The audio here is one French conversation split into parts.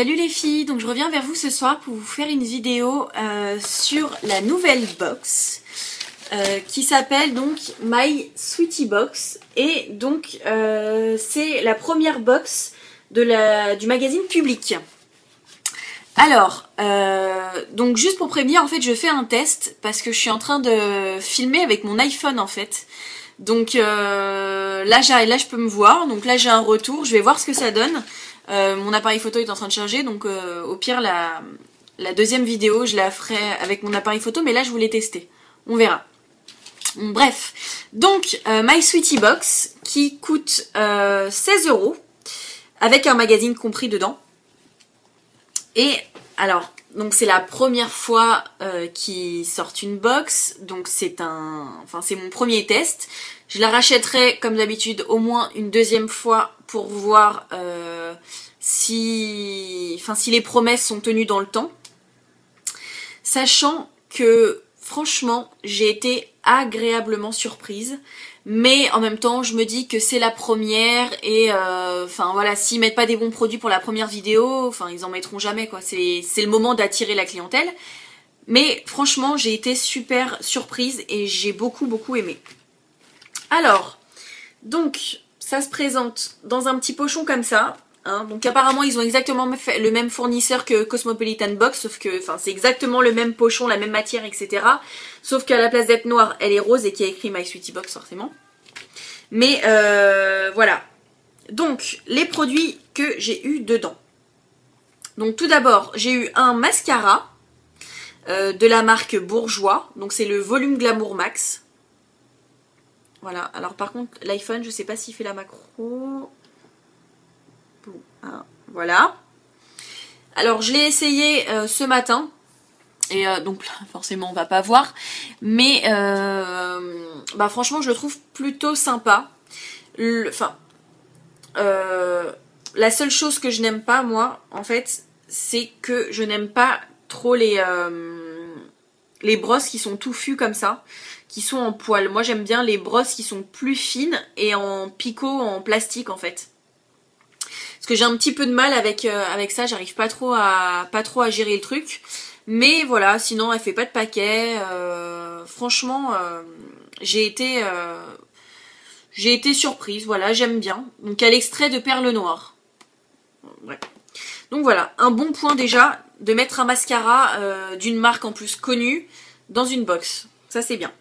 Salut les filles, donc je reviens vers vous ce soir pour vous faire une vidéo sur la nouvelle box qui s'appelle donc My Sweetie Box et donc c'est la première box du magazine Public. Alors, donc juste pour prévenir, en fait je fais un test parce que je suis en train de filmer avec mon iPhone en fait. Donc là je peux me voir, donc là j'ai un retour, je vais voir ce que ça donne. Mon appareil photo est en train de charger, donc au pire la deuxième vidéo je la ferai avec mon appareil photo, mais là je voulais tester, on verra. Bon, bref, donc My Sweetie Box qui coûte 16 € avec un magazine compris dedans. Et alors, donc c'est la première fois qu'ils sortent une box, donc c'est mon premier test. Je la rachèterai comme d'habitude au moins une deuxième fois pour voir si les promesses sont tenues dans le temps. Sachant que franchement j'ai été agréablement surprise. Mais en même temps, je me dis que c'est la première et voilà, s'ils mettent pas des bons produits pour la première vidéo, ils en mettront jamais quoi. C'est le moment d'attirer la clientèle. Mais franchement, j'ai été super surprise et j'ai beaucoup aimé. Alors, donc ça se présente dans un petit pochon comme ça. Hein, donc apparemment ils ont exactement le même fournisseur que Cosmopolitan Box, sauf que c'est exactement le même pochon, la même matière, etc. Sauf qu'à la place d'être noire, elle est rose et qu'il y a écrit My Sweetie Box forcément. Mais voilà. Donc les produits que j'ai eu dedans. Donc tout d'abord j'ai eu un mascara de la marque Bourjois. Donc c'est le volume Glamour Max. Voilà. Alors par contre l'iPhone, je sais pas s'il fait la macro. Voilà. Alors je l'ai essayé ce matin et donc forcément on va pas voir, mais franchement je le trouve plutôt sympa. La seule chose que je n'aime pas moi en fait, c'est que je n'aime pas trop les brosses qui sont touffues comme ça, qui sont en poil. Moi j'aime bien les brosses qui sont plus fines et en picot, en plastique en fait. Parce que j'ai un petit peu de mal avec ça, j'arrive pas trop à gérer le truc. Mais voilà, sinon elle fait pas de paquet. Franchement, j'ai été surprise, voilà, j'aime bien. Donc elle extrait de perles noires. Ouais. Donc voilà, un bon point déjà de mettre un mascara d'une marque en plus connue dans une box. Ça c'est bien.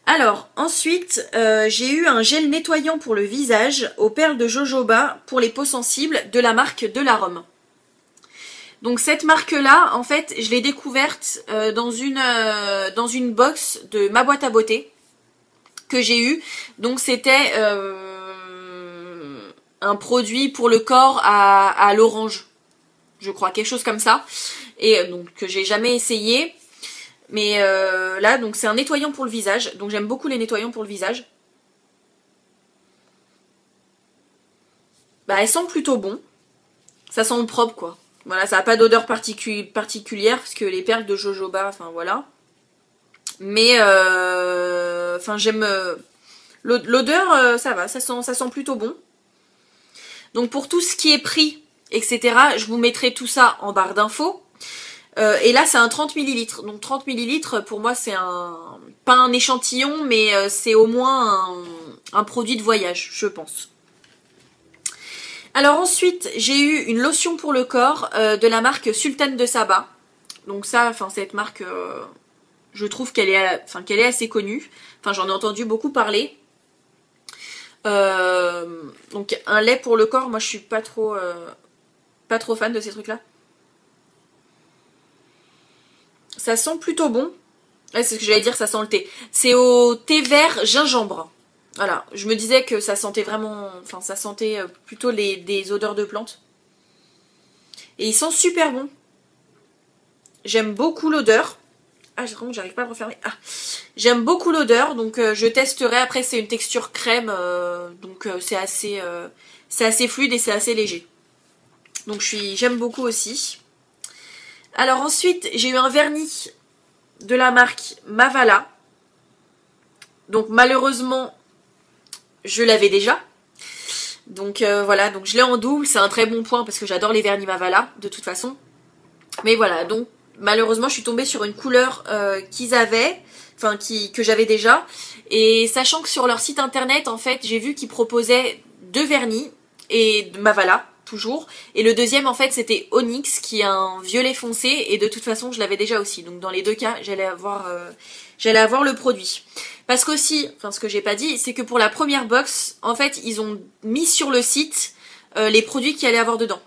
Alors, ensuite, j'ai eu un gel nettoyant pour le visage aux perles de jojoba pour les peaux sensibles de la marque De La Rome. Donc cette marque-là, en fait, je l'ai découverte dans une box de Ma Boîte à Beauté que j'ai eu. Donc c'était un produit pour le corps à l'orange, je crois, quelque chose comme ça. Et donc que j'ai jamais essayé. Mais là, donc c'est un nettoyant pour le visage. Donc j'aime beaucoup les nettoyants pour le visage. Elles sentent plutôt bon. Ça sent le propre, quoi. Voilà, ça n'a pas d'odeur particulière, parce que les perles de jojoba, voilà. Mais, j'aime... l'odeur, ça va, ça sent plutôt bon. Donc pour tout ce qui est prix, etc., je vous mettrai tout ça en barre d'infos. Et là c'est un 30 ml, donc 30 ml pour moi c'est pas un échantillon, mais c'est au moins un produit de voyage, je pense. Alors ensuite j'ai eu une lotion pour le corps de la marque Sultane de Saba. Donc ça, cette marque, je trouve qu'elle est assez connue. J'en ai entendu beaucoup parler. Donc un lait pour le corps, moi je suis pas trop fan de ces trucs là. Ça sent plutôt bon. Ouais, c'est ce que j'allais dire, ça sent le thé. C'est au thé vert gingembre. Voilà, je me disais que ça sentait vraiment... ça sentait plutôt des odeurs de plantes. Et il sent super bon. J'aime beaucoup l'odeur. Ah, j'arrive pas à le refermer. Ah. J'aime beaucoup l'odeur, donc je testerai. Après, c'est une texture crème, donc c'est assez fluide et c'est assez léger. Donc j'aime beaucoup aussi. Alors ensuite, j'ai eu un vernis de la marque Mavala. Donc malheureusement, je l'avais déjà. Donc voilà, donc je l'ai en double, c'est un très bon point parce que j'adore les vernis Mavala de toute façon. Mais voilà, donc malheureusement je suis tombée sur une couleur qu'ils avaient, enfin que j'avais déjà. Et sachant que sur leur site internet, en fait, j'ai vu qu'ils proposaient 2 vernis et de Mavala, toujours. Et le deuxième, en fait, c'était Onyx, qui est un violet foncé. Et de toute façon, je l'avais déjà aussi. Donc dans les deux cas, j'allais avoir le produit. Parce qu'aussi, enfin ce que j'ai pas dit, c'est que pour la première box, en fait, ils ont mis sur le site les produits qu'il allait avoir dedans.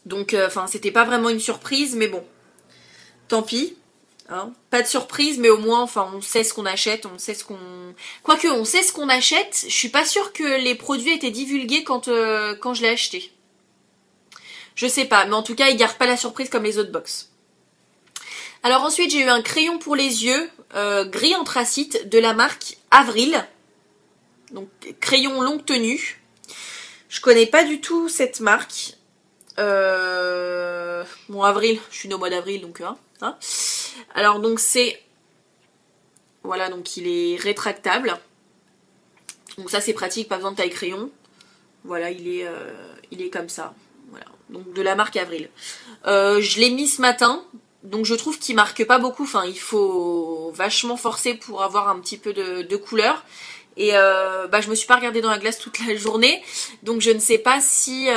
Donc, enfin, c'était pas vraiment une surprise, mais bon, tant pis. Hein. Pas de surprise, mais au moins, enfin, on sait ce qu'on achète, on sait ce qu'on... Quoique, on sait ce qu'on achète, je suis pas sûre que les produits étaient divulgués quand je l'ai acheté. Je sais pas, mais en tout cas, ils gardent pas la surprise comme les autres box. Alors ensuite, j'ai eu un crayon pour les yeux, gris anthracite, de la marque Avril. Donc, crayon longue tenue. Je connais pas du tout cette marque. Bon, avril, je suis née au mois d'avril, donc... Hein. Alors, donc, c'est... Voilà, donc il est rétractable. Donc ça, c'est pratique, pas besoin de taille crayon. Voilà, il est comme ça. Voilà, donc de la marque Avril. Je l'ai mis ce matin. Donc je trouve qu'il marque pas beaucoup. Enfin, il faut vachement forcer pour avoir un petit peu de couleur. Et je me suis pas regardée dans la glace toute la journée. Donc je ne sais pas si...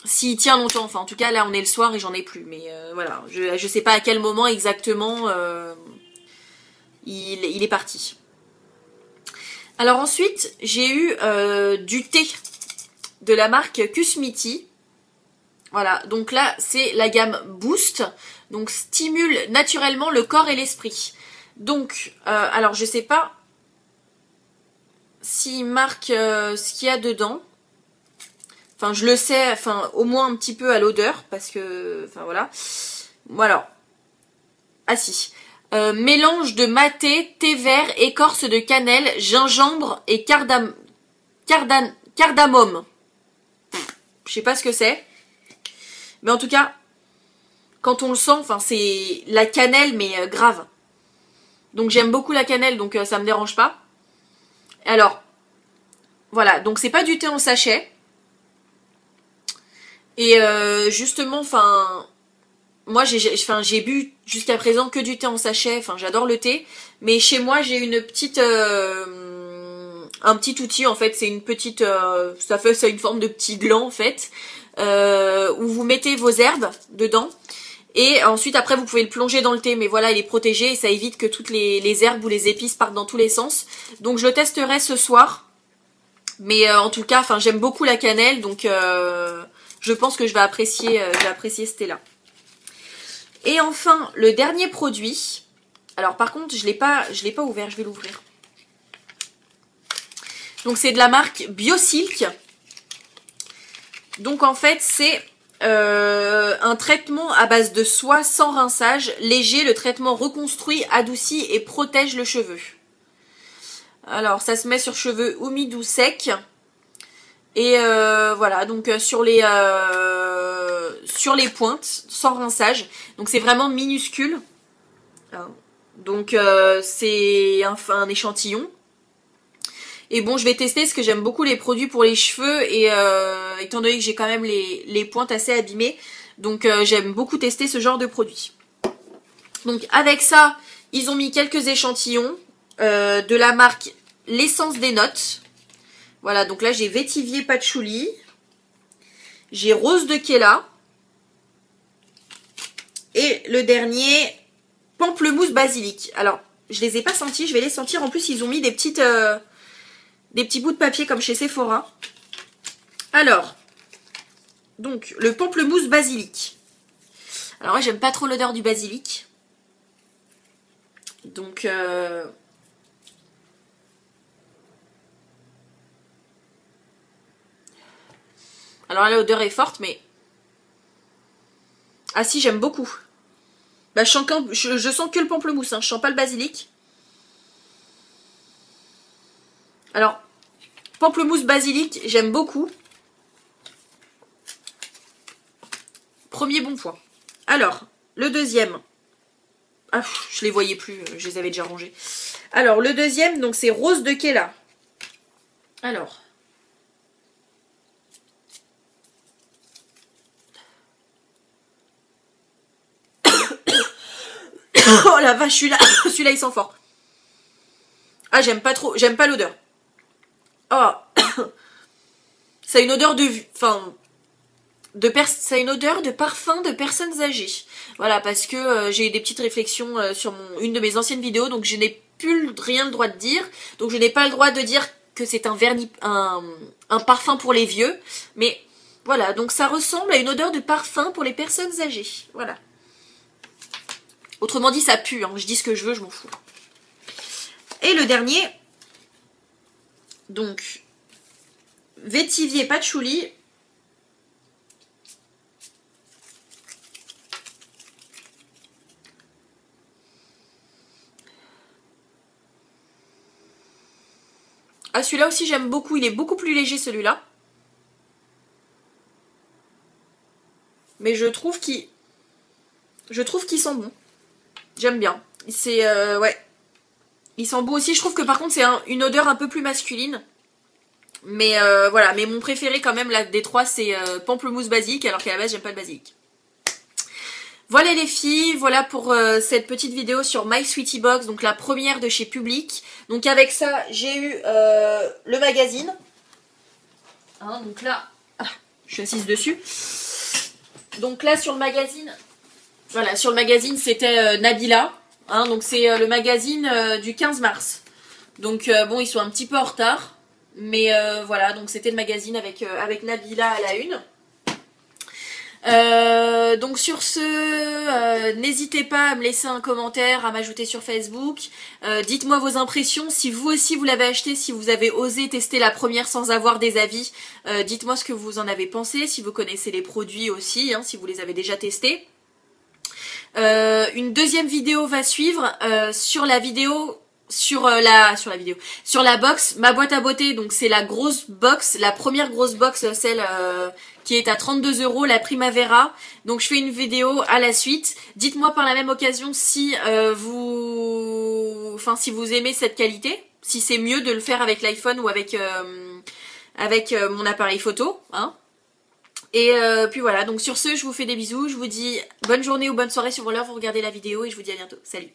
s'il tient longtemps, enfin en tout cas là on est le soir et j'en ai plus, mais voilà, je sais pas à quel moment exactement il est parti. Alors ensuite j'ai eu du thé de la marque Kusmiti, voilà, donc là c'est la gamme Boost, donc stimule naturellement le corps et l'esprit. Donc alors je sais pas s'il marque ce qu'il y a dedans. Enfin, je le sais, enfin, au moins un petit peu à l'odeur, parce que, enfin, voilà. Voilà. Ah si. Mélange de maté, thé vert, écorce de cannelle, gingembre et cardamome. Je sais pas ce que c'est. Mais en tout cas, quand on le sent, enfin, c'est la cannelle, mais grave. Donc j'aime beaucoup la cannelle, donc ça me dérange pas. Alors, voilà. Donc c'est pas du thé en sachet. Et justement, enfin, moi j'ai bu jusqu'à présent que du thé en sachet, enfin j'adore le thé, mais chez moi j'ai une petite, un petit outil en fait, c'est une petite, ça a une forme de petit gland en fait, où vous mettez vos herbes dedans, et ensuite après vous pouvez le plonger dans le thé, mais voilà il est protégé et ça évite que toutes les herbes ou les épices partent dans tous les sens, donc je le testerai ce soir, mais en tout cas, enfin j'aime beaucoup la cannelle, donc... je pense que je vais apprécier ce thé-là. Et enfin, le dernier produit. Alors par contre, je l'ai pas ouvert, je vais l'ouvrir. Donc c'est de la marque Biosilk. Donc en fait, c'est un traitement à base de soie sans rinçage, léger. Le traitement reconstruit, adoucit et protège le cheveu. Alors ça se met sur cheveux humides ou secs. Et voilà, donc sur les pointes, sans rinçage. Donc c'est vraiment minuscule. Donc c'est un échantillon. Et bon, je vais tester parce que j'aime beaucoup les produits pour les cheveux. Et étant donné que j'ai quand même les pointes assez abîmées. Donc j'aime beaucoup tester ce genre de produit. Donc avec ça, ils ont mis quelques échantillons de la marque L'Essence des Notes. Voilà, donc là j'ai vétivier patchouli, j'ai rose de Kela, et le dernier, pamplemousse basilic. Alors, je les ai pas sentis, je vais les sentir. En plus, ils ont mis des petits bouts de papier comme chez Sephora. Alors, donc, le pamplemousse basilic. Alors ouais, j'aime pas trop l'odeur du basilic. Donc... Alors là, l'odeur est forte, mais... Ah si, j'aime beaucoup. Bah, je sens que le pamplemousse, hein. Je sens pas le basilic. Alors, pamplemousse basilic, j'aime beaucoup. Premier bon point. Alors, le deuxième. Ah, je les voyais plus, je les avais déjà rangés. Alors, le deuxième, donc c'est rose de Kela. Alors. Oh la vache, celui-là il sent fort. Ah, j'aime pas trop, j'aime pas l'odeur. Oh. Ça a une odeur de... Enfin... Ça a une odeur de parfum de personnes âgées. Voilà, parce que j'ai eu des petites réflexions sur une de mes anciennes vidéos, donc je n'ai plus rien le droit de dire. Donc je n'ai pas le droit de dire que c'est un vernis, un parfum pour les vieux. Mais voilà, donc ça ressemble à une odeur de parfum pour les personnes âgées. Voilà. Autrement dit, ça pue, hein. Je dis ce que je veux, je m'en fous. Et le dernier, donc, vétivier patchouli. Ah, celui-là aussi j'aime beaucoup, il est beaucoup plus léger celui-là. Mais je trouve qu'il sent bon. J'aime bien. C'est ouais. Il sent bon aussi. Je trouve que par contre c'est une odeur un peu plus masculine. Mais voilà. Mais mon préféré quand même là, des trois c'est pamplemousse basique. Alors qu'à la base j'aime pas le basique. Voilà les filles, voilà pour cette petite vidéo sur My Sweetie Box, donc la première de chez Public. Donc avec ça, j'ai eu le magazine. Hein, donc là, je suis assise dessus. Donc là sur le magazine, voilà, sur le magazine c'était Nabila. Hein, donc c'est le magazine du 15 mars. Donc bon, ils sont un petit peu en retard. Mais voilà, donc c'était le magazine avec Nabila à la une. Donc sur ce, n'hésitez pas à me laisser un commentaire, à m'ajouter sur Facebook. Dites-moi vos impressions, si vous aussi vous l'avez acheté, si vous avez osé tester la première sans avoir des avis. Dites-moi ce que vous en avez pensé, si vous connaissez les produits aussi, hein, si vous les avez déjà testés. Une deuxième vidéo va suivre sur la box, ma boîte à beauté. Donc c'est la grosse box, la première grosse box, celle qui est à 32 €, la Primavera. Donc je fais une vidéo à la suite. Dites-moi par la même occasion si si vous aimez cette qualité, si c'est mieux de le faire avec l'iPhone ou avec mon appareil photo, hein. Et puis voilà, donc sur ce, je vous fais des bisous, je vous dis bonne journée ou bonne soirée sur l'heure où vous regardez la vidéo et je vous dis à bientôt. Salut!